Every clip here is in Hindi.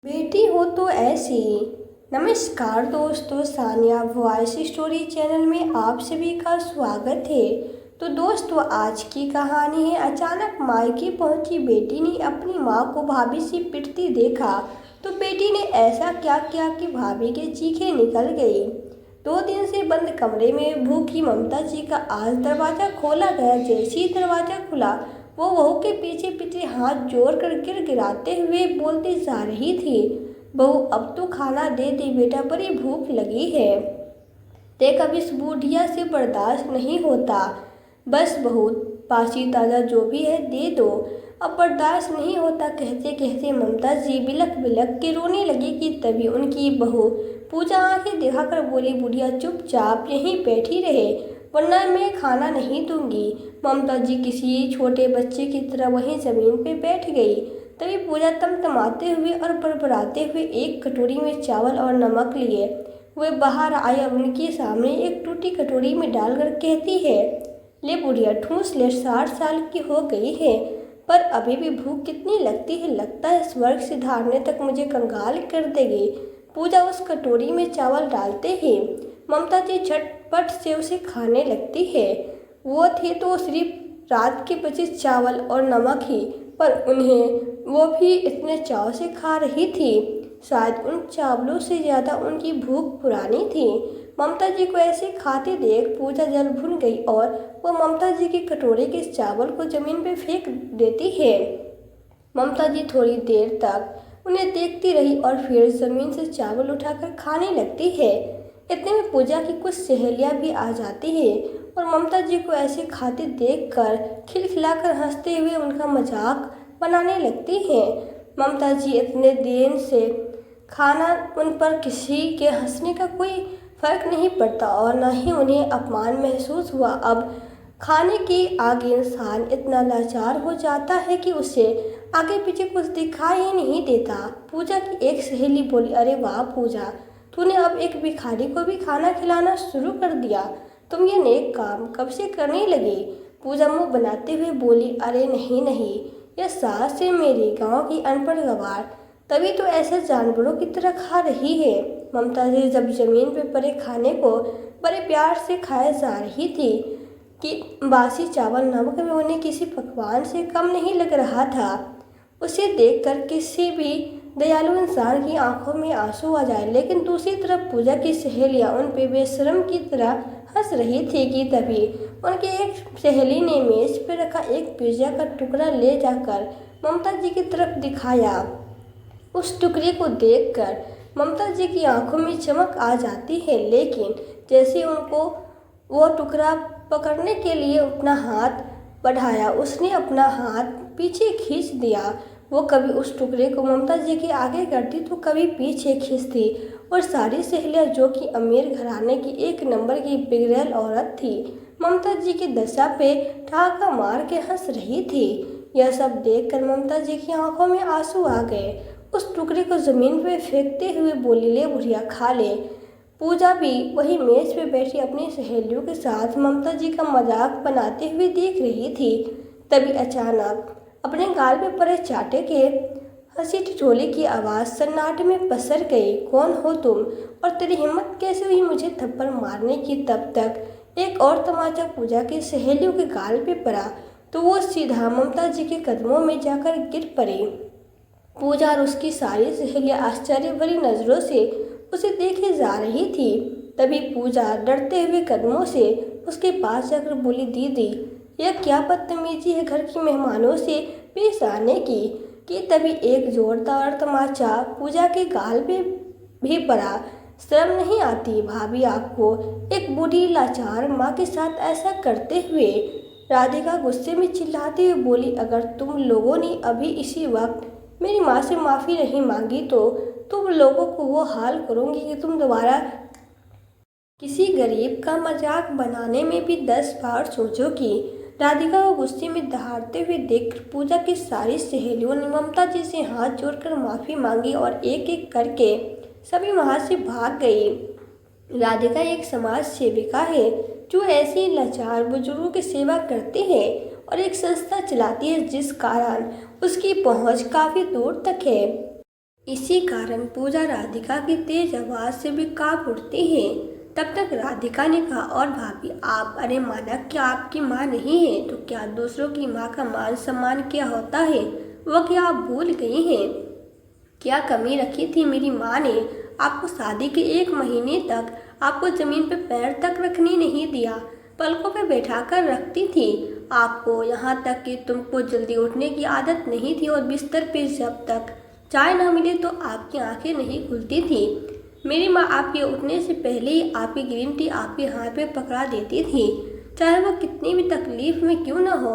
बेटी हो तो ऐसी। नमस्कार दोस्तों, सानिया वॉइस स्टोरी चैनल में आप सभी का स्वागत है। तो दोस्तों, आज की कहानी है अचानक मायके पहुंची बेटी ने अपनी मां को भाभी से पिटती देखा। तो बेटी ने ऐसा क्या किया कि भाभी के चीखें निकल गई। 2 दिन से बंद कमरे में भूखी ममता जी का आज दरवाजा खोला गया। जैसे ही दरवाजा खुला, वो बहू के पीछे पीछे हाथ जोड़कर गिड़गिड़ाते हुए बोलती जा रही थी, बहू अब तो खाना दे दे बेटा, बड़ी भूख लगी है। देख अब इस बूढ़िया से बर्दाश्त नहीं होता। बस बहू, बासी ताज़ा जो भी है दे दो, अब बर्दाश्त नहीं होता। कहते कहते ममता जी बिलख बिलख के रोने लगी कि तभी उनकी बहू पूजा आंखें दिखाकर बोली, बुढ़िया चुपचाप यहीं बैठी रहे, वरना मैं खाना नहीं दूंगी। ममता जी किसी छोटे बच्चे की तरह वहीं जमीन पे बैठ गई। तभी पूजा तमतमाते हुए और बड़बड़ाते हुए एक कटोरी में चावल और नमक लिए वे बाहर आए और उनके सामने एक टूटी कटोरी में डालकर कहती है, ले बुढ़िया ठूस ले, 60 साल की हो गई है पर अभी भी भूख कितनी लगती है, लगता है स्वर्ग से धारने तक मुझे कंगाल कर देगी। पूजा उस कटोरी में चावल डालते ही ममता जी झटपट से उसे खाने लगती है। वो थे तो सिर्फ रात के बचे चावल और नमक ही, पर उन्हें वो भी इतने चाव से खा रही थी। शायद उन चावलों से ज़्यादा उनकी भूख पुरानी थी। ममता जी को ऐसे खाते देख पूजा जल भुन गई और वो ममता जी के कटोरे के चावल को जमीन पर फेंक देती है। ममता जी थोड़ी देर तक उन्हें देखती रही और फिर जमीन से चावल उठाकर खाने लगती है। इतने में पूजा की कुछ सहेलियां भी आ जाती है और ममता जी को ऐसे खाते देखकर खिलखिलाकर हंसते हुए उनका मजाक बनाने लगती हैं। ममता जी इतने दिन से खाना उन पर किसी के हंसने का कोई फर्क नहीं पड़ता और न ही उन्हें अपमान महसूस हुआ। अब खाने के आगे इंसान इतना लाचार हो जाता है कि उसे आगे पीछे कुछ दिखाई ही नहीं देता। पूजा की एक सहेली बोली, अरे वाह पूजा, तूने अब एक भिखारी को भी खाना खिलाना शुरू कर दिया, तुम ये नेक काम कब से करने लगी? पूजा मुंह बनाते हुए बोली, अरे नहीं नहीं, यह सास है मेरी, गांव की अनपढ़ गवार, तभी तो ऐसे जानवरों की तरह खा रही है। ममता जी जब जमीन पर पड़े खाने को बड़े प्यार से खाए जा रही थी कि बासी चावल नमक में उन्हें किसी पकवान से कम नहीं लग रहा था। उसे देखकर किसी भी दयालु इंसान की आंखों में आंसू आ जाए। लेकिन दूसरी तरफ पूजा की सहेलियां उन पे बेशर्म की तरह हंस रही थी कि तभी उनकी एक सहेली ने मेज पर रखा एक पिज्जा का टुकड़ा ले जाकर ममता जी की तरफ दिखाया। उस टुकड़े को देखकर ममता जी की आंखों में चमक आ जाती है, लेकिन जैसे उनको वो टुकड़ा पकड़ने के लिए अपना हाथ बढ़ाया, उसने अपना हाथ पीछे खींच दिया। वो कभी उस टुकड़े को ममता जी के आगे करती तो कभी पीछे खींचती और सारी सहेलियां, जो कि अमीर घराने की एक नंबर की बिगड़ैल औरत थी, ममता जी की दशा पे ठहाका मार के हंस रही थी। यह सब देखकर ममता जी की आंखों में आंसू आ गए। उस टुकड़े को जमीन पे फेंकते हुए बोली, ले बुढ़िया खा ले। पूजा भी वही मेज पे बैठी अपनी सहेलियों के साथ ममता जी का मजाक बनाते हुए देख रही थी। तभी अचानक अपने गाल पे पड़े चाटे के हंसी ठिठोली की आवाज़ सन्नाटे में पसर गई, कौन हो तुम और तेरी हिम्मत कैसे हुई मुझे थप्पड़ मारने की? तब तक एक और तमाचा पूजा की सहेलियों के गाल पे पड़ा तो वो सीधा ममता जी के कदमों में जाकर गिर पड़ी। पूजा और उसकी सारी सहेलियां आश्चर्य भरी नजरों से उसे देखे जा रही थी। तभी पूजा डरते हुए कदमों से उसके पास जाकर बोली, दीदी यह क्या बदतमीजी है घर की मेहमानों से पेश आने की? कि तभी एक जोरदार तमाचा पूजा के गाल पे भी पड़ा। शर्म नहीं आती भाभी आपको, एक बूढ़ी लाचार माँ के साथ ऐसा करते हुए? राधिका गुस्से में चिल्लाती हुई बोली, अगर तुम लोगों ने अभी इसी वक्त मेरी माँ से माफ़ी नहीं मांगी तो तुम लोगों को वो हाल करूँगी कि तुम दोबारा किसी गरीब का मजाक बनाने में भी 10 बार सोचोगी। राधिका को गुस्से में दहाड़ते हुए देखकर पूजा की सारी सहेलियों ने ममता जी से हाथ जोड़कर माफ़ी मांगी और एक एक करके सभी वहाँ से भाग गई। राधिका एक समाज सेविका है जो ऐसी लाचार बुजुर्गों की सेवा करती है और एक संस्था चलाती है जिस कारण उसकी पहुँच काफ़ी दूर तक है। इसी कारण पूजा राधिका की तेज आवाज से भी कांप उठती है। तब तक राधिका ने कहा, और भाभी आप, अरे माना क्या आपकी माँ नहीं है तो क्या दूसरों की माँ का मान सम्मान क्या होता है, वो क्या आप भूल गई हैं? क्या कमी रखी थी मेरी माँ ने? आपको शादी के 1 महीने तक आपको जमीन पे पैर तक रखने नहीं दिया, पलकों पे बैठाकर रखती थी आपको, यहाँ तक कि तुमको जल्दी उठने की आदत नहीं थी और बिस्तर पे जब तक चाय ना मिले तो आपकी आंखें नहीं खुलती थी। मेरी माँ आपके उठने से पहले ही आपकी ग्रीन टी आपके हाथ में पकड़ा देती थी, चाहे वो कितनी भी तकलीफ में क्यों ना हो।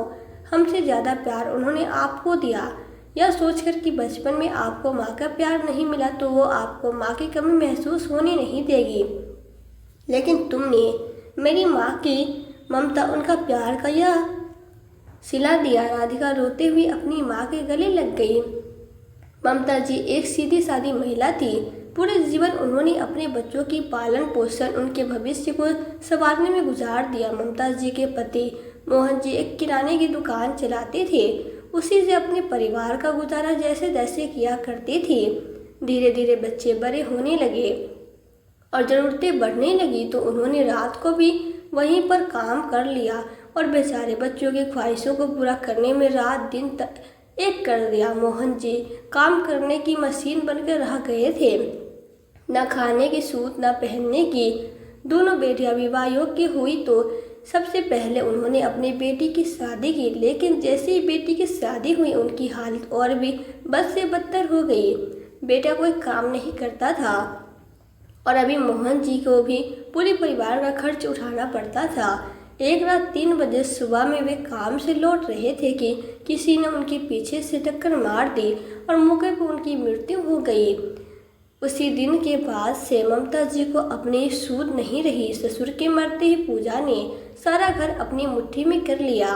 हमसे ज़्यादा प्यार उन्होंने आपको दिया, यह सोचकर कि बचपन में आपको माँ का प्यार नहीं मिला तो वो आपको माँ की कमी महसूस होने नहीं देगी। लेकिन तुमने मेरी माँ की ममता, उनका प्यार का यह सिला दिया। राधिका रोते हुए अपनी माँ के गले लग गई। ममता जी एक सीधी सादी महिला थी। पूरे जीवन उन्होंने अपने बच्चों की पालन पोषण, उनके भविष्य को संवारने में गुजार दिया। ममता जी के पति मोहन जी एक किराने की दुकान चलाते थे, उसी से अपने परिवार का गुजारा जैसे तैसे किया करती थी। धीरे धीरे बच्चे बड़े होने लगे और ज़रूरतें बढ़ने लगी तो उन्होंने रात को भी वहीं पर काम कर लिया और बेचारे बच्चों की ख्वाहिशों को पूरा करने में रात दिन तक एक कर दिया। मोहन जी काम करने की मशीन बनकर रह गए थे, न खाने की सूत न पहनने की। दोनों बेटियां विवाह योग्य हुई तो सबसे पहले उन्होंने अपनी बेटी की शादी की, लेकिन जैसे ही बेटी की शादी हुई उनकी हालत और भी बद से बदतर हो गई। बेटा कोई काम नहीं करता था और अभी मोहन जी को भी पूरे परिवार का खर्च उठाना पड़ता था। एक रात 3 बजे सुबह में वे काम से लौट रहे थे कि किसी ने उनके पीछे से टक्कर मार दी और मौके पर उनकी मृत्यु हो गई। उसी दिन के बाद से ममता जी को अपनी सूध नहीं रही। ससुर के मरते ही पूजा ने सारा घर अपनी मुट्ठी में कर लिया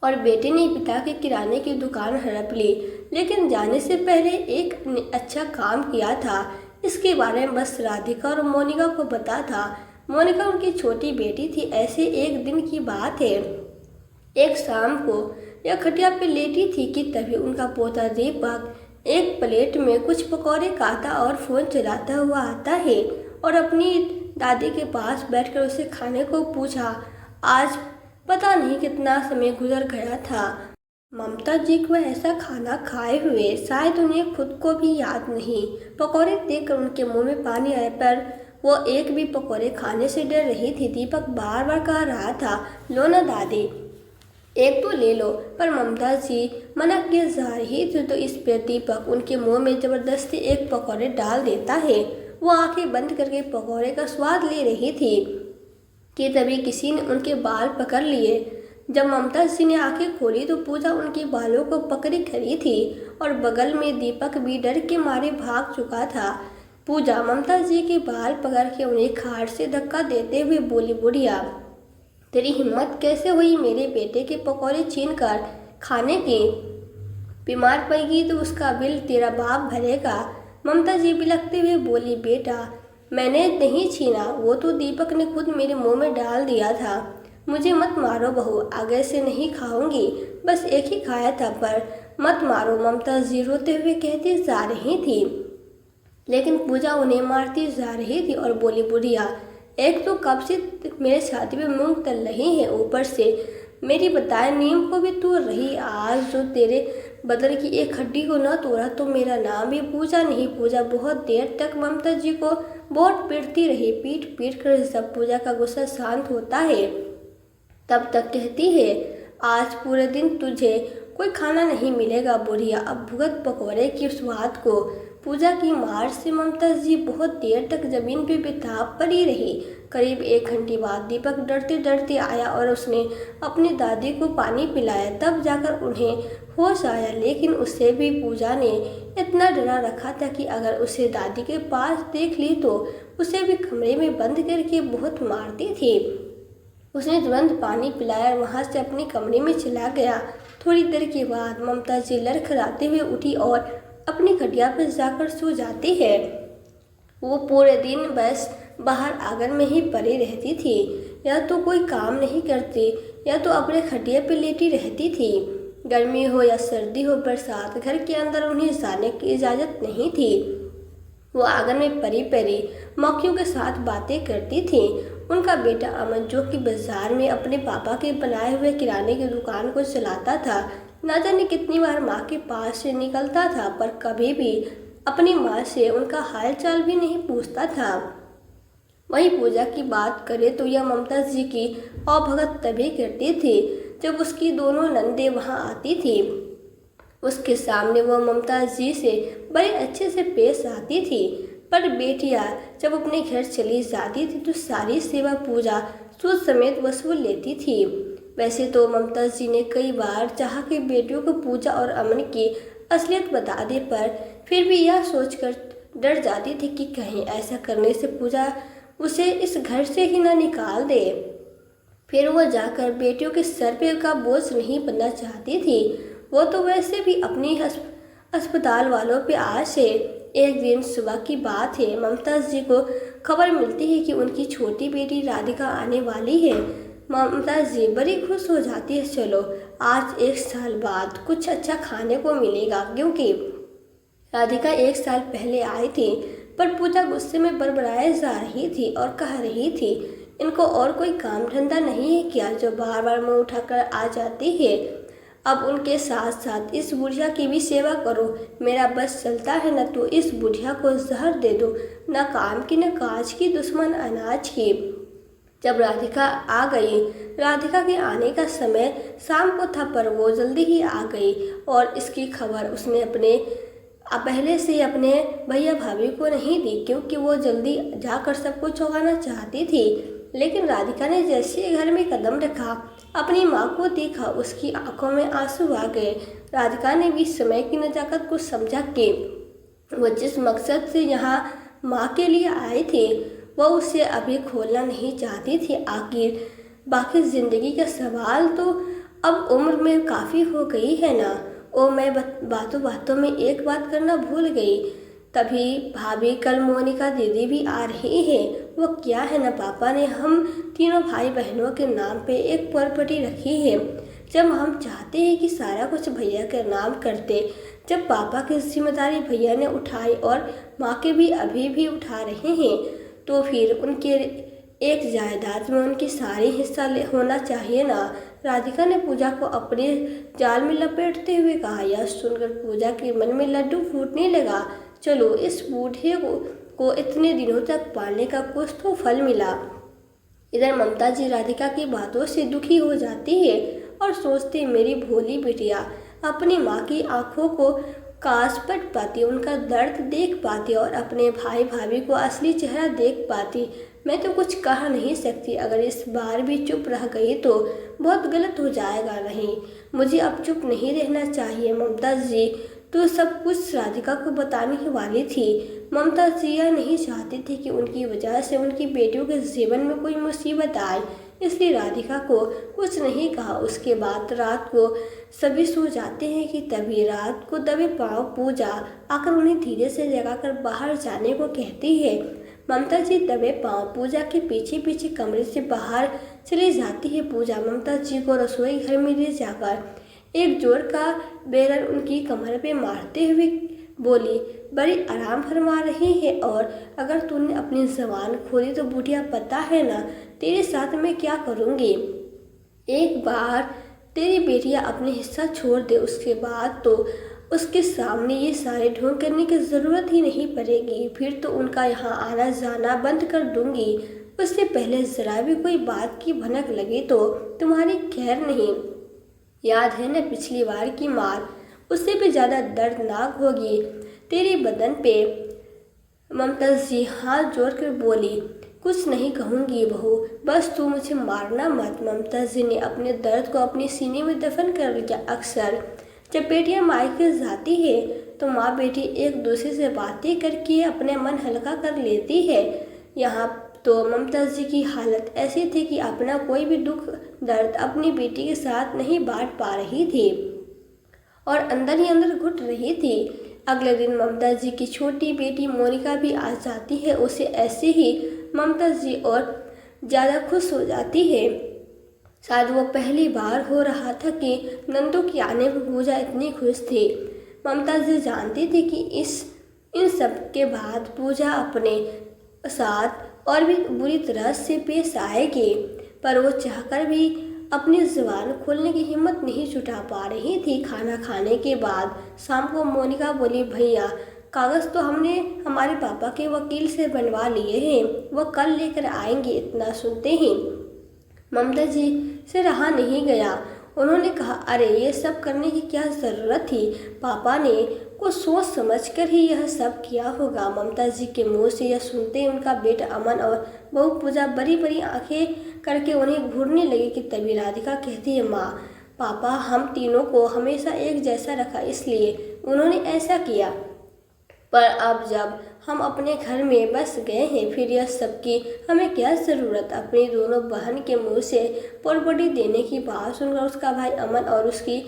और बेटे ने पिता के किराने की दुकान हड़प ली, लेकिन जाने से पहले एक अच्छा काम किया था। इसके बारे में बस राधिका और मोनिका को पता था। मोनिका उनकी छोटी बेटी थी। ऐसे एक दिन की बात है, एक शाम को यह खटिया पे लेटी थी कि तभी उनका पोता दीपक एक प्लेट में कुछ पकौड़े खाता और फोन चलाता हुआ आता है और अपनी दादी के पास बैठकर उसे खाने को पूछा। आज पता नहीं कितना समय गुजर गया था। ममता जी को ऐसा खाना खाए हुए शायद उन्हें खुद को भी याद नहीं। पकौड़े देखकर उनके मुंह में पानी आया, पर वो एक भी पकौड़े खाने से डर रही थी। दीपक बार बार कह रहा था, लो ना दादी, एक तो ले लो, पर ममता जी मना किए जा रही थी तो इस पर दीपक उनके मुंह में जबरदस्ती एक पकौड़े डाल देता है। वो आंखें बंद करके पकौड़े का स्वाद ले रही थी कि तभी किसी ने उनके बाल पकड़ लिए। जब ममता जी ने आंखें खोली तो पूजा उनके बालों को पकड़ी खड़ी थी और बगल में दीपक भी डर के मारे भाग चुका था। पूजा ममता जी के बाल पकड़ के उन्हें खाट से धक्का देते हुए बोली, बुढ़िया तेरी हिम्मत कैसे हुई मेरे बेटे के पकौड़े छीन कर खाने की? बीमार पड़ेगी तो उसका बिल तेरा बाप भरेगा। ममता जी बिलखते हुए बोली, बेटा मैंने नहीं छीना, वो तो दीपक ने खुद मेरे मुंह में डाल दिया था। मुझे मत मारो बहू, आगे से नहीं खाऊंगी, बस एक ही खाया था, पर मत मारो, ममता जी रोते हुए कहती जा रही थी। लेकिन पूजा उन्हें मारती जा रही थी और बोली, बुढ़िया एक तो कब से मेरे छाती पे मूंग तल रही है, ऊपर से मेरी बताए नीम को भी तोड़ रही। आज जो तेरे बदन की एक हड्डी को न तोड़ा तो मेरा नाम भी पूजा नहीं। पूजा बहुत देर तक ममता जी को बहुत पीटती रही। पीट पीट कर जब पूजा का गुस्सा शांत होता है तब तक कहती है, आज पूरे दिन तुझे कोई खाना नहीं मिलेगा बुढ़िया, अब भुगत पकौड़े के स्वाद को। पूजा की मार से ममता जी बहुत देर तक जमीन पे बेताब पड़ी रही। करीब 1 घंटे बाद दीपक डरते डरते आया और उसने अपनी दादी को पानी पिलाया, तब जाकर उन्हें होश आया। लेकिन उससे भी पूजा ने इतना डरा रखा था कि अगर उसे दादी के पास देख ली तो उसे भी कमरे में बंद करके बहुत मारती थी। उसने तुरंत पानी पिलाया और वहाँ से अपने कमरे में चला गया। थोड़ी देर के बाद ममता जी लड़खड़ाते हुए उठी और अपनी खटिया पर जाकर सो जाती है। वो पूरे दिन बस बाहर आंगन में ही पड़ी रहती थी, या तो कोई काम नहीं करती या तो अपने खटिया पर लेटी रहती थी। गर्मी हो या सर्दी हो, बरसात, घर के अंदर उन्हें जाने की इजाज़त नहीं थी। वो आंगन में परी परी मक्खियों के साथ बातें करती थी। उनका बेटा अमन, जो कि बाजार में अपने पापा के बनाए हुए किराने की दुकान को चलाता था, न जाने कितनी बार माँ के पास से निकलता था, पर कभी भी अपनी माँ से उनका हाल चाल भी नहीं पूछता था। वहीं पूजा की बात करें तो यह ममता जी की अवभगत तभी करती थी जब उसकी दोनों नंदे वहां आती थी। उसके सामने वह ममता जी से बड़े अच्छे से पेश आती थी, पर बेटियां जब अपने घर चली जाती थी तो सारी सेवा पूजा सूद समेत वसूल लेती थी। वैसे तो ममता जी ने कई बार चाहा कि बेटियों को पूजा और अमन की असलियत बता दे, पर फिर भी यह सोचकर डर जाती थी कि कहीं ऐसा करने से पूजा उसे इस घर से ही न निकाल दे। फिर वो जाकर बेटियों के सर पे का बोझ नहीं बनना चाहती थी। वो तो वैसे भी अपनी अस्पताल वालों पे आस है। एक दिन सुबह की बात है, ममता जी को खबर मिलती है कि उनकी छोटी बेटी राधिका आने वाली है। ममता जी बड़ी खुश हो जाती है। चलो, आज 1 साल बाद कुछ अच्छा खाने को मिलेगा, क्योंकि राधिका 1 साल पहले आई थी। पर पूजा गुस्से में बड़बड़ाए जा रही थी और कह रही थी, इनको और कोई काम धंधा नहीं है क्या जो बार बार मुंह उठाकर आ जाती है। अब उनके साथ साथ इस बुढ़िया की भी सेवा करो। मेरा बस चलता है न तो इस बुढ़िया को जहर दे दो, न काम की न काज की, दुश्मन अनाज की। जब राधिका आ गई, राधिका के आने का समय शाम को था, पर वो जल्दी ही आ गई और इसकी खबर उसने पहले से अपने भैया भाभी को नहीं दी, क्योंकि वो जल्दी जाकर सबको चौंकाना चाहती थी। लेकिन राधिका ने जैसे घर में कदम रखा, अपनी माँ को देखा, उसकी आंखों में आंसू आ गए। राधिका ने भी समय की नजाकत को समझा कि वो जिस मकसद से यहाँ माँ के लिए आई थी, वह उसे अभी खोलना नहीं चाहती थी। आखिर बाकी जिंदगी का सवाल तो अब उम्र में काफ़ी हो गई है ना। ओ, मैं बातों बातों में एक बात करना भूल गई। तभी भाभी, कल मोनिका दीदी भी आ रही है। वो क्या है ना, पापा ने हम तीनों भाई बहनों के नाम पे एक प्रॉपर्टी रखी है। जब हम चाहते हैं कि सारा कुछ भैया के नाम करते, जब पापा की जिम्मेदारी भैया ने उठाई और माँ के भी अभी भी उठा रहे हैं, तो फिर उनके एक जायदाद में उनकी सारी हिस्सा होना चाहिए ना। राधिका ने पूजा को अपने जाल में लपेटते हुए कहा। यह सुनकर पूजा के मन में लड्डू फूटने लगा। चलो, इस बूढ़े को इतने दिनों तक पालने का कुछ तो फल मिला। इधर ममता जी राधिका की बातों से दुखी हो जाती है और सोचती, मेरी भोली बिटिया अपनी माँ की आंखों को काश पढ़ पाती, उनका दर्द देख पाती और अपने भाई भाभी को असली चेहरा देख पाती। मैं तो कुछ कह नहीं सकती। अगर इस बार भी चुप रह गई तो बहुत गलत हो जाएगा। नहीं, मुझे अब चुप नहीं रहना चाहिए। ममता जी तो सब कुछ राधिका को बताने ही वाली थी। ममता जी यह नहीं चाहती थी कि उनकी वजह से उनकी बेटियों के जीवन में कोई मुसीबत आए, इसलिए राधिका को कुछ नहीं कहा। उसके बाद रात को सभी सो जाते हैं कि तभी रात को दबे पांव पूजा आकर उन्हें धीरे से जगाकर बाहर जाने को कहती है। ममता जी दबे पांव पूजा के पीछे पीछे कमरे से बाहर चली जाती है। पूजा ममता जी को रसोई घर में ले जाकर एक जोर का बेरन उनकी कमर पे मारते हुए बोली, बड़ी आराम फरमा रही है, और अगर तूने अपनी जबान खोली तो बुढ़िया पता है ना तेरे साथ मैं क्या करूँगी। एक बार तेरी बेटियां अपने हिस्सा छोड़ दे, उसके बाद तो उसके सामने ये सारे ढोंग करने की ज़रूरत ही नहीं पड़ेगी। फिर तो उनका यहाँ आना जाना बंद कर दूंगी। उससे पहले ज़रा भी कोई बात की भनक लगी तो तुम्हारी खैर नहीं। याद है न पिछली बार की मार, उससे भी ज़्यादा दर्दनाक होगी तेरे बदन पे। ममता जी हाथ जोड़कर बोली, कुछ नहीं कहूँगी बहू, बस तू मुझे मारना मत। ममता जी ने अपने दर्द को अपने सीने में दफन कर लिया। अक्सर जब बेटियां मायके जाती है तो माँ बेटी एक दूसरे से बातें करके अपने मन हल्का कर लेती है। यहाँ तो ममता जी की हालत ऐसी थी कि अपना कोई भी दुख दर्द अपनी बेटी के साथ नहीं बांट पा रही थी और अंदर ही अंदर घुट रही थी। अगले दिन ममता जी की छोटी बेटी मोनिका भी आ जाती है। उसे ऐसे ही ममता जी और ज़्यादा खुश हो जाती है। शायद वो पहली बार हो रहा था कि नंदू के आने पर पूजा इतनी खुश थी। ममता जी जानती थी कि इन सब के बाद पूजा अपने साथ और भी बुरी तरह से पेश आएगी, पर वो चाहकर भी अपनी जुबान खोलने की हिम्मत नहीं जुटा पा रही थी। खाना खाने के बाद शाम को मोनिका बोली, भैया कागज़ तो हमने हमारे पापा के वकील से बनवा लिए हैं, वो कल लेकर आएंगे। इतना सुनते ही ममता जी से रहा नहीं गया। उन्होंने कहा, अरे ये सब करने की क्या ज़रूरत थी, पापा ने कुछ सोच समझ कर ही यह सब किया होगा। ममता जी के मुंह से यह सुनते उनका बेटा अमन और बहू पूजा बड़ी बड़ी आंखें करके उन्हें घूरने लगी कि तभी राधिका कहती है, माँ पापा हम तीनों को हमेशा एक जैसा रखा, इसलिए उन्होंने ऐसा किया, पर अब जब हम अपने घर में बस गए हैं फिर यह सब की हमें क्या ज़रूरत। अपनी दोनों बहन के मुंह से प्रॉपर्टी देने की बात सुनकर उसका भाई अमन और उसकी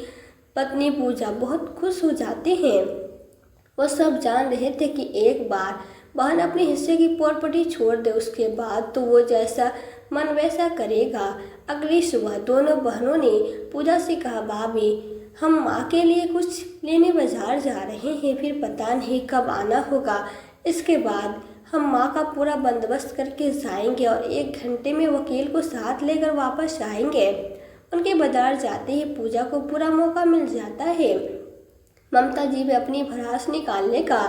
पत्नी पूजा बहुत खुश हो जाते हैं। वो सब जान रहे थे कि एक बार बहन अपने हिस्से की प्रॉपर्टी छोड़ दे उसके बाद तो वो जैसा मन वैसा करेगा। अगली सुबह दोनों बहनों ने पूजा से कहा, भाभी हम माँ के लिए कुछ लेने बाजार जा रहे हैं, फिर पता नहीं कब आना होगा। इसके बाद हम माँ का पूरा बंदोबस्त करके जाएंगे और 1 घंटे में वकील को साथ लेकर वापस आएंगे। उनके बाजार जाते ही पूजा को पूरा मौका मिल जाता है ममता जी भी अपनी भड़ास निकालने का।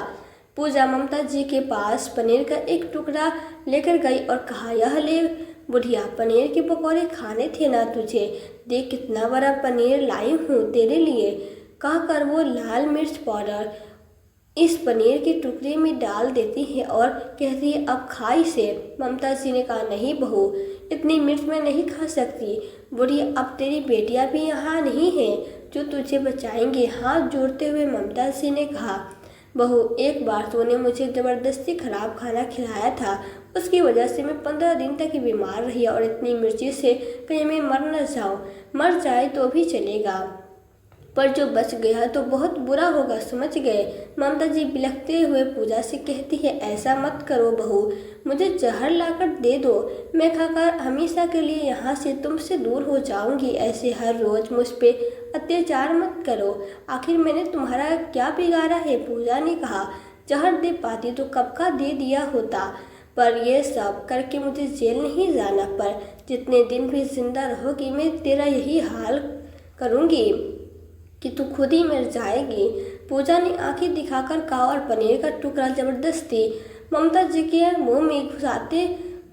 पूजा ममता जी के पास पनीर का एक टुकड़ा लेकर गई और कहा, यह ले बुढ़िया, पनीर के पकौड़े खाने थे ना तुझे, देख कितना बड़ा पनीर लाई हूँ तेरे लिए। कहकर वो लाल मिर्च पाउडर इस पनीर के टुकड़े में डाल देती है और कहती है, अब खा इसे। ममता जी ने कहा, नहीं बहू, इतनी मिर्च मैं नहीं खा सकती। बुढ़िया, अब तेरी बेटियां भी यहाँ नहीं हैं जो तुझे बचाएंगे। हाथ जोड़ते हुए ममता जी ने कहा, बहू एक बार तूने मुझे ज़बरदस्ती खराब खाना खिलाया था, उसकी वजह से मैं 15 दिन तक ही बीमार रही और इतनी मिर्ची से कहीं मैं मर न जाऊँ। मर जाए तो भी चलेगा, पर जो बच गया तो बहुत बुरा होगा, समझ गए। ममता जी बिलखते हुए पूजा से कहती है, ऐसा मत करो बहू, मुझे जहर लाकर दे दो, मैं खाकर हमेशा के लिए यहाँ से तुमसे दूर हो जाऊंगी। ऐसे हर रोज मुझ पे अत्याचार मत करो, आखिर मैंने तुम्हारा क्या बिगाड़ा है। पूजा ने कहा, जहर दे पाती तो कब का दे दिया होता, पर यह सब करके मुझे जेल नहीं जाना, पर जितने दिन भी जिंदा रहोगी मैं तेरा यही हाल करूँगी कि तू खुद ही मर जाएगी। पूजा ने आंखें दिखाकर कहा और पनीर का टुकड़ा जबरदस्ती ममता जी के मुंह में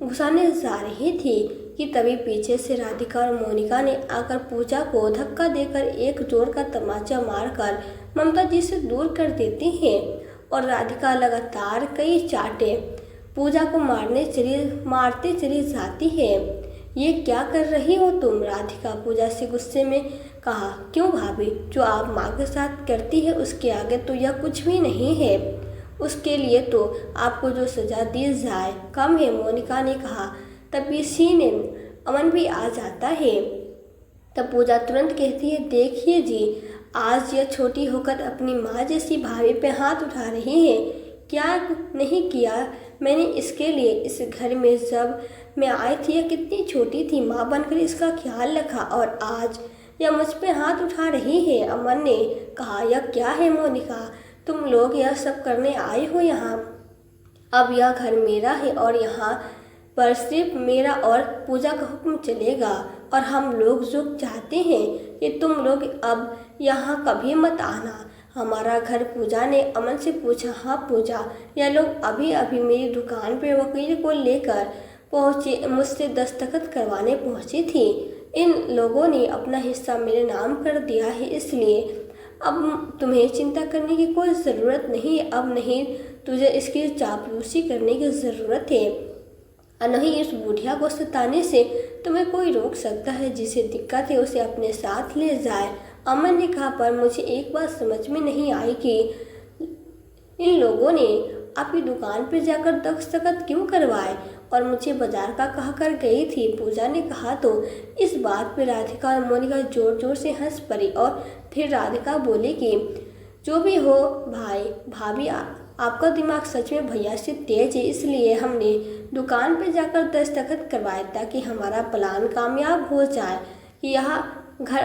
घुसाने जा रही थी कि तभी पीछे से राधिका और मोनिका ने आकर पूजा को धक्का देकर एक जोर का तमाचा मारकर ममता जी से दूर कर देती है और राधिका लगातार कई चाटे पूजा को मारते चली जाती है। ये क्या कर रही हो तुम? राधिका पूजा से गुस्से में कहा, क्यों भाभी, जो आप माँ के साथ करती है उसके आगे तो यह कुछ भी नहीं है, उसके लिए तो आपको जो सजा दी जाए कम है। मोनिका ने कहा। तभी सीने अमन भी आ जाता है। तब पूजा तुरंत कहती है, देखिए जी, आज यह छोटी होकर अपनी माँ जैसी भाभी पे हाथ उठा रही है। क्या नहीं किया मैंने इसके लिए। इस घर में जब मैं आई थी यह कितनी छोटी थी, माँ बनकर इसका ख्याल रखा और आज यह मुझ पे हाथ उठा रही है। अमन ने कहा, यह क्या है मोनिका, तुम लोग यह सब करने आई हो यहाँ? अब यह घर मेरा है और यहाँ पर सिर्फ मेरा और पूजा का हुक्म चलेगा और हम लोग जो चाहते हैं कि तुम लोग अब यहाँ कभी मत आना। हमारा घर? पूजा ने अमन से पूछा। हाँ पूजा, यह लोग अभी अभी मेरी दुकान पर वकील को लेकर पहुँचे, मुझसे दस्तखत करवाने पहुँची थी। इन लोगों ने अपना हिस्सा मेरे नाम कर दिया है, इसलिए अब तुम्हें चिंता करने की कोई ज़रूरत नहीं। अब नहीं तुझे इसकी चापलूसी करने की ज़रूरत है और नहीं इस बुढ़िया को सताने से तुम्हें कोई रोक सकता है। जिसे दिक्कत है उसे अपने साथ ले जाए। अमन ने कहा, पर मुझे एक बात समझ में नहीं आई कि इन लोगों ने आपकी दुकान पर जाकर दस्तखत क्यों करवाए और मुझे बाजार का कहा कर गई थी। पूजा ने कहा। तो इस बात पर राधिका और मोनिका जोर जोर से हंस पड़ी और फिर राधिका बोली कि जो भी हो भाई भाभी, आपका दिमाग सच में भैया से तेज है, इसलिए हमने दुकान पर जाकर दस्तखत करवाए ताकि हमारा प्लान कामयाब हो जाए। यह घर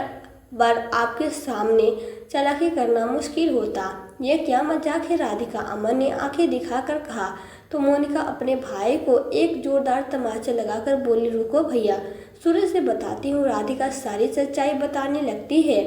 पर आपके सामने चालाकी करना मुश्किल होता। यह क्या मजाक है राधिका, अमन ने आंखें दिखाकर कहा। तो मोनिका अपने भाई को एक जोरदार तमाचा लगाकर बोली, रुको भैया, शुरू से बताती हूँ। राधिका सारी सच्चाई बताने लगती है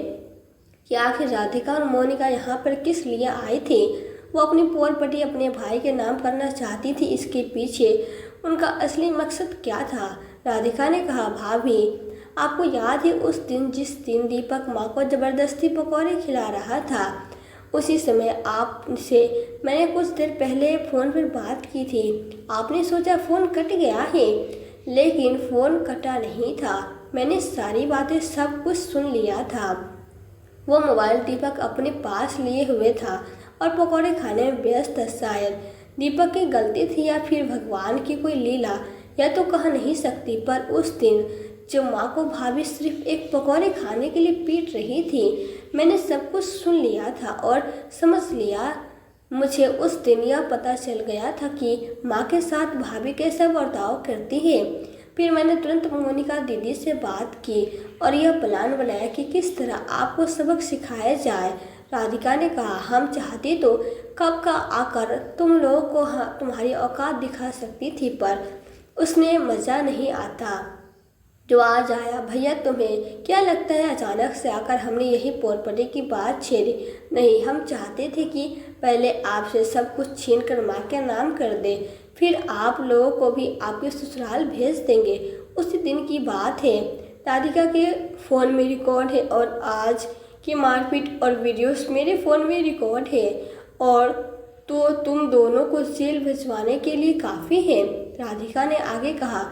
कि आखिर राधिका और मोनिका यहाँ पर किस लिए आई थी। वो अपनी प्रॉपर्टी अपने भाई के नाम करना चाहती थी, इसके पीछे उनका असली मकसद क्या था। राधिका ने कहा, भाभी आपको याद है उस दिन जिस दिन दीपक माँ को जबरदस्ती पकौड़े खिला रहा था, उसी समय आपसे मैंने कुछ देर पहले फ़ोन पर बात की थी। आपने सोचा फ़ोन कट गया है, लेकिन फ़ोन कटा नहीं था। मैंने सारी बातें सब कुछ सुन लिया था। वो मोबाइल दीपक अपने पास लिए हुए था और पकौड़े खाने में व्यस्त था। शायद दीपक की गलती थी या फिर भगवान की कोई लीला, यह तो कह नहीं सकती। पर उस दिन जो माँ को भाभी सिर्फ एक पकौड़े खाने के लिए पीट रही थी, मैंने सब कुछ सुन लिया था और समझ लिया। मुझे उस दिन यह पता चल गया था कि माँ के साथ भाभी कैसा बर्ताव करती है। फिर मैंने तुरंत मोनिका दीदी से बात की और यह प्लान बनाया कि किस तरह आपको सबक सिखाया जाए। राधिका ने कहा, हम चाहती तो कब का आकर तुम लोगों को तुम्हारी औकात दिखा सकती थी, पर उसने मज़ा नहीं आता जो आज आया। भैया तुम्हें क्या लगता है अचानक से आकर हमने यही प्रॉपर्टी की बात छेड़ी? नहीं, हम चाहते थे कि पहले आपसे सब कुछ छीन कर माँ के नाम कर दे, फिर आप लोगों को भी आपके ससुराल भेज देंगे। उसी दिन की बात है। राधिका के फ़ोन में रिकॉर्ड है और आज की मारपीट और वीडियोस मेरे फ़ोन में रिकॉर्ड है, और तो तुम दोनों को जेल भिजवाने के लिए काफ़ी है। राधिका ने आगे कहा,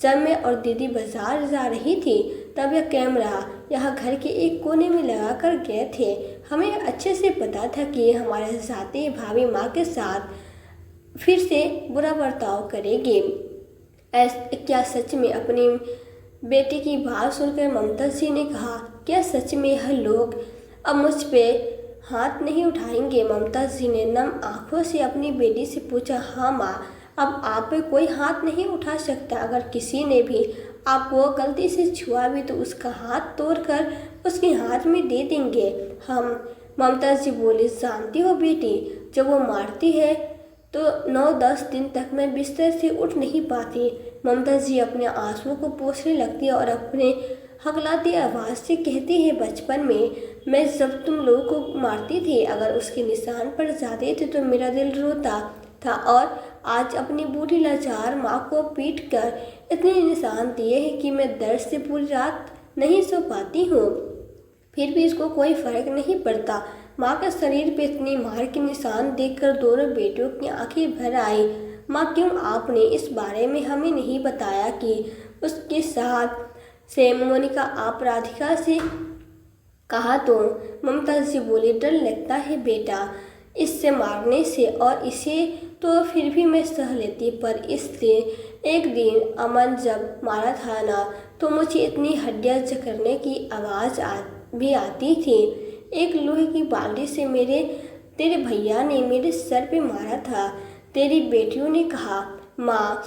जब मैं और दीदी बाजार जा रही थी तब यह कैमरा यहाँ घर के एक कोने में लगा कर गए थे। हमें अच्छे से पता था कि हमारे साथी भाभी माँ के साथ फिर से बुरा बर्ताव करेगी। क्या सच में? अपनी बेटी की बात सुनकर ममता जी ने कहा, क्या सच में यह लोग अब मुझ पे हाथ नहीं उठाएंगे? ममता जी ने नम आंखों से अपनी बेटी से पूछा, हाँ माँ, अब आप पे कोई हाथ नहीं उठा सकता। अगर किसी ने भी आपको गलती से छुआ भी तो उसका हाथ तोड़कर उसके हाथ में दे देंगे हम। ममता जी बोली, जानती हो बेटी, जब वो मारती है तो 9-10 दिन तक मैं बिस्तर से उठ नहीं पाती। ममता जी अपने आंसुओं को पोंछने लगती है और अपने हकलाती आवाज़ से कहती है, बचपन में मैं जब तुम लोगों को मारती थी, अगर उसके निशान पड़ जाते थे तो मेरा दिल रोता था, और आज अपनी बूढ़ी लाचार माँ को पीट कर इतने निशान दिए हैं कि मैं दर्द से पूरी रात नहीं सो पाती हूँ, फिर भी इसको कोई फर्क नहीं पड़ता। माँ के शरीर पे इतनी मार के निशान देखकर दोनों बेटियों की आंखें भर आई। माँ, क्यों आपने इस बारे में हमें नहीं बताया कि उसके साथ से मोनिका आप राधिका से कहा तो? ममता जी बोली, डर लगता है बेटा इससे मारने से, और इसे तो फिर भी मैं सह लेती, पर इस दिन एक दिन अमन जब मारा था ना, तो मुझे इतनी हड्डियाँ जकड़ने की आवाज़ भी आती थी। एक लोहे की बाल्टी से तेरे भैया ने मेरे सर पे मारा था। तेरी बेटियों ने कहा, माँ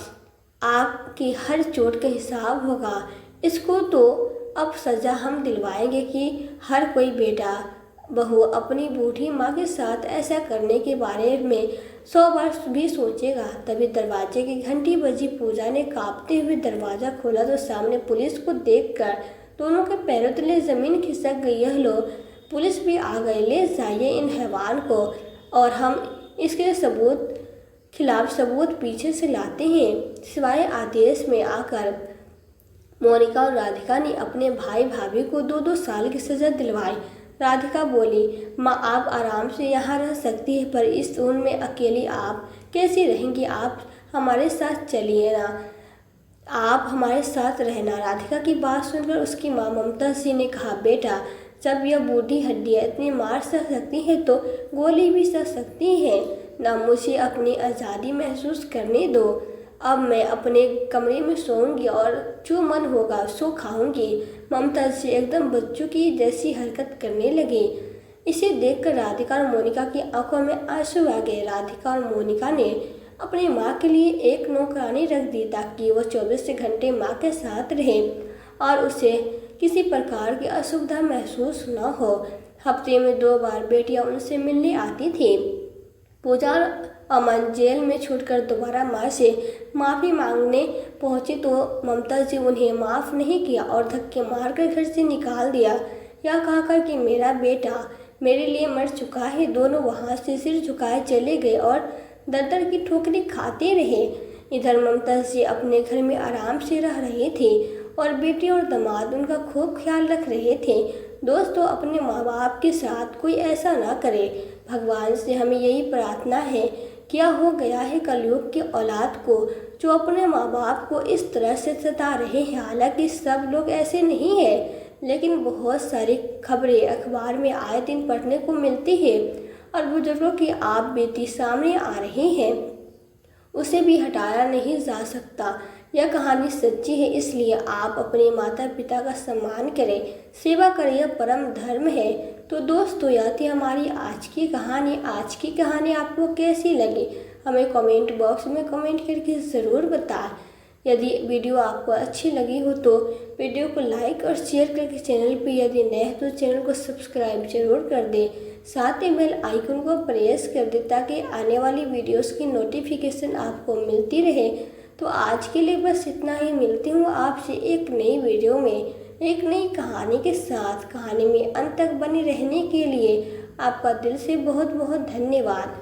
आपकी हर चोट का हिसाब होगा, इसको तो अब सज़ा हम दिलवाएंगे कि हर कोई बेटा बहू अपनी बूढ़ी माँ के साथ ऐसा करने के बारे में 100 बार भी सोचेगा। तभी दरवाजे की घंटी बजी। पूजा ने कांपते हुए दरवाज़ा खोला तो सामने पुलिस को देखकर दोनों के पैरों तले ज़मीन खिसक गई। यह लो, पुलिस भी आ गई, ले जाइए इन हैवान को और हम इसके खिलाफ सबूत पीछे से लाते हैं। सिवाय आदेश में आकर मोनिका और राधिका ने अपने भाई भाभी को 2-2 साल की सज़ा दिलवाई। राधिका बोली, माँ आप आराम से यहाँ रह सकती है, पर इस ऊन में अकेली आप कैसे रहेंगी? आप हमारे साथ चलिए ना, आप हमारे साथ रहना। राधिका की बात सुनकर उसकी माँ ममता जी ने कहा, बेटा जब यह बूढ़ी हड्डियाँ इतनी मार सह सकती है तो गोली भी सह सकती है ना। मुझे अपनी आज़ादी महसूस करने दो। अब मैं अपने कमरे में सोऊंगी और जो मन होगा सो खाऊंगी। ममता जी एकदम बच्चों की जैसी हरकत करने लगी। इसे देखकर राधिका और मोनिका की आंखों में आंसू आ गए। राधिका और मोनिका ने अपनी माँ के लिए एक नौकरानी रख दी ताकि वह 24 घंटे माँ के साथ रहे और उसे किसी प्रकार की असुविधा महसूस न हो। हफ्ते में 2 बार बेटियां उनसे मिलने आती थी। पूजा और अमन जेल में छूटकर दोबारा माँ से माफ़ी मांगने पहुंचे तो ममता जी उन्हें माफ़ नहीं किया और धक्के मारकर घर से निकाल दिया। यह कहकर कि मेरा बेटा मेरे लिए मर चुका है। दोनों वहां से सिर झुकाए चले गए और दर की ठोकरें खाते रहे। इधर ममता जी अपने घर में आराम से रह रहे थे और बेटे और दामाद उनका खूब ख्याल रख रहे थे। दोस्तों, अपने माँ बाप के साथ कोई ऐसा ना करे। भगवान से हमें यही प्रार्थना है। क्या हो गया है कलयुग की औलाद को जो अपने माँ बाप को इस तरह से सता रहे हैं। हालांकि सब लोग ऐसे नहीं हैं, लेकिन बहुत सारी खबरें अखबार में आए दिन पढ़ने को मिलती है और बुजुर्गों की आप बीती सामने आ रही हैं। उसे भी हटाया नहीं जा सकता। यह कहानी सच्ची है, इसलिए आप अपने माता पिता का सम्मान करें, सेवा करें, यह परम धर्म है। तो दोस्तों, यह थी हमारी आज की कहानी। आज की कहानी आपको कैसी लगी हमें कमेंट बॉक्स में कमेंट करके ज़रूर बताएं। यदि वीडियो आपको अच्छी लगी हो तो वीडियो को लाइक और शेयर करके चैनल पर यदि नए हैं तो चैनल को सब्सक्राइब जरूर कर दें। साथ ही बेल आइकन को प्रेस कर दें ताकि आने वाली वीडियोस की नोटिफिकेशन आपको मिलती रहे। तो आज के लिए बस इतना ही। मिलती हूँ आपसे एक नई वीडियो में एक नई कहानी के साथ। कहानी में अंत तक बने रहने के लिए आपका दिल से बहुत बहुत धन्यवाद।